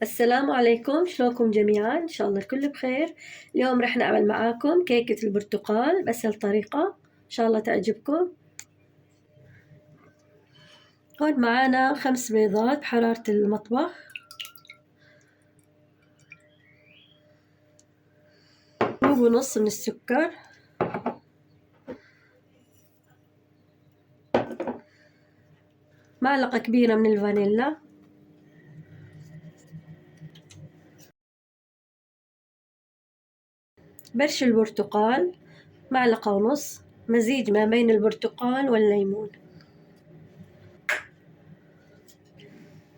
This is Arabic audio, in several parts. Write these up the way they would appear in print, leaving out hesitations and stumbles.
السلام عليكم، شلونكم جميعا؟ إن شاء الله الكل بخير. اليوم رح نعمل معاكم كيكة البرتقال بأسهل طريقة، إن شاء الله تعجبكم. هون معانا 5 بيضات بحرارة المطبخ، كوب ونص من السكر، معلقة كبيرة من الفانيلا، برش البرتقال، معلقة ونص، مزيج ما بين البرتقال والليمون.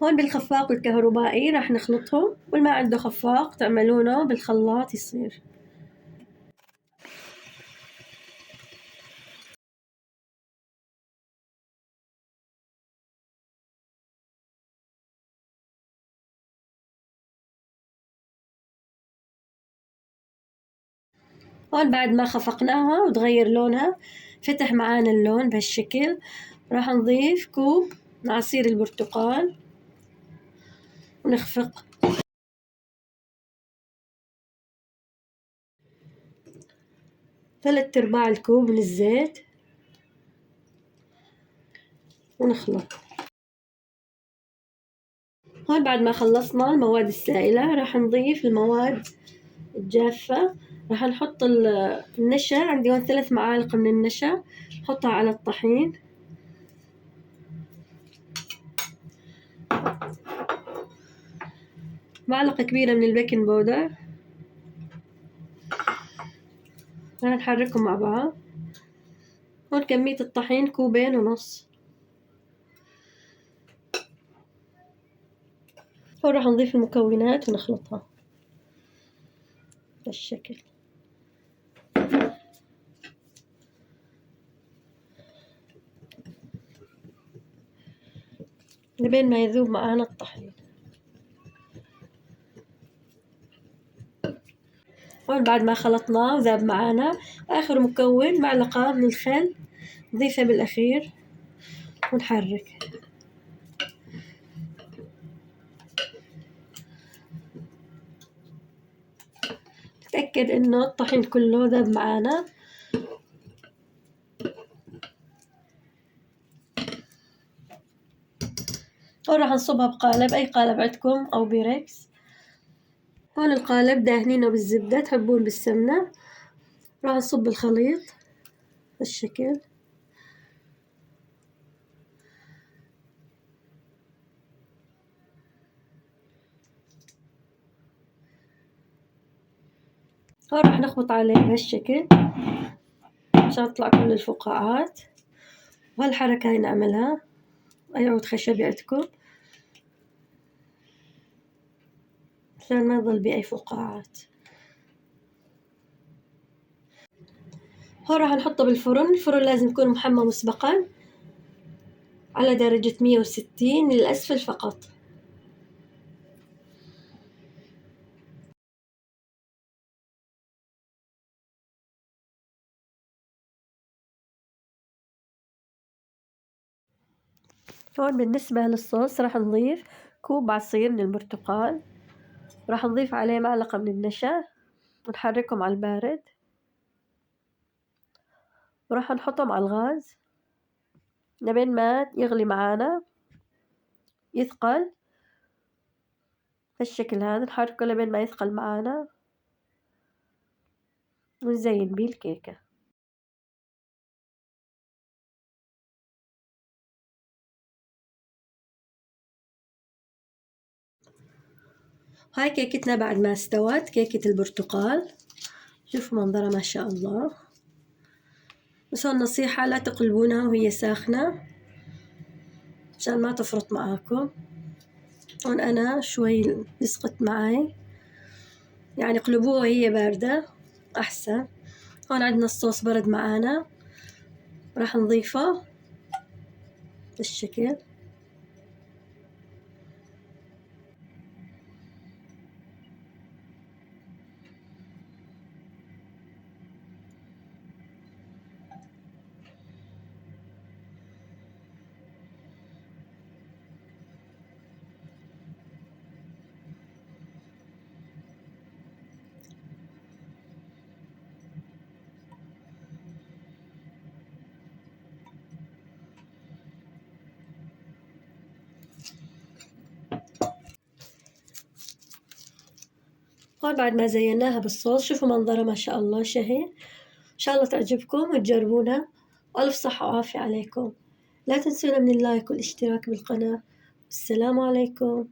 هون بالخفاق الكهربائي راح نخلطهم، واللي ما عنده خفاق تعملونه بالخلاط يصير. هون بعد ما خفقناها وتغير لونها، فتح معانا اللون بهالشكل، راح نضيف كوب من عصير البرتقال ونخفق. ثلاث ارباع الكوب من الزيت ونخلط. هون بعد ما خلصنا المواد السائلة راح نضيف المواد الجافة. راح نحط النشا، عندي هون 3 معالق من النشا، نحطها على الطحين. معلقة كبيرة من البيكنج باودر، راح نحركهم مع بعض. هون كمية الطحين 2.5 كوب. هون راح نضيف المكونات ونخلطها بالشكل. لبين ما يذوب معانا الطحين. هون بعد ما خلطناه وذاب معانا، آخر مكون معلقة من الخل نضيفها بالأخير ونحرك. نتأكد إنه الطحين كله ذاب معانا. هون راح نصبها بقالب، أي قالب عندكم أو بيركس. هون القالب داهنينه بالزبدة، تحبون بالسمنة. راح نصب الخليط بالشكل. هون راح نخبط عليه بهالشكل عشان تطلع كل الفقاعات، وهالحركة هاي نعملها، أي عود خشبي عندكم عشان ما يضل بأي فقاعات. هون راح نحطه بالفرن. الفرن لازم يكون محمى مسبقا على درجة 160 للأسفل فقط. هون بالنسبة للصوص راح نضيف كوب عصير من البرتقال، راح نضيف عليه معلقة من النشا ونحركهم على البارد، وراح نحطهم على الغاز لبين ما يغلي معانا، يثقل بالشكل هذا. نحركه لبين ما يثقل معانا ونزين بيه الكيكة. هاي كيكتنا بعد ما استوت، كيكة البرتقال. شوفوا منظرها ما شاء الله. بس هون نصيحة، لا تقلبونها وهي ساخنة عشان ما تفرط معاكم. هون أنا شوي يسقط معي، يعني اقلبوها وهي باردة أحسن. هون عندنا الصوص برد معانا، راح نضيفه بالشكل. هون بعد ما زيناها بالصوص شوفوا منظرها ما شاء الله شهي. إن شاء الله تعجبكم وتجربونها. ألف صحة وعافية عليكم. لا تنسونا من اللايك والاشتراك بالقناة. السلام عليكم.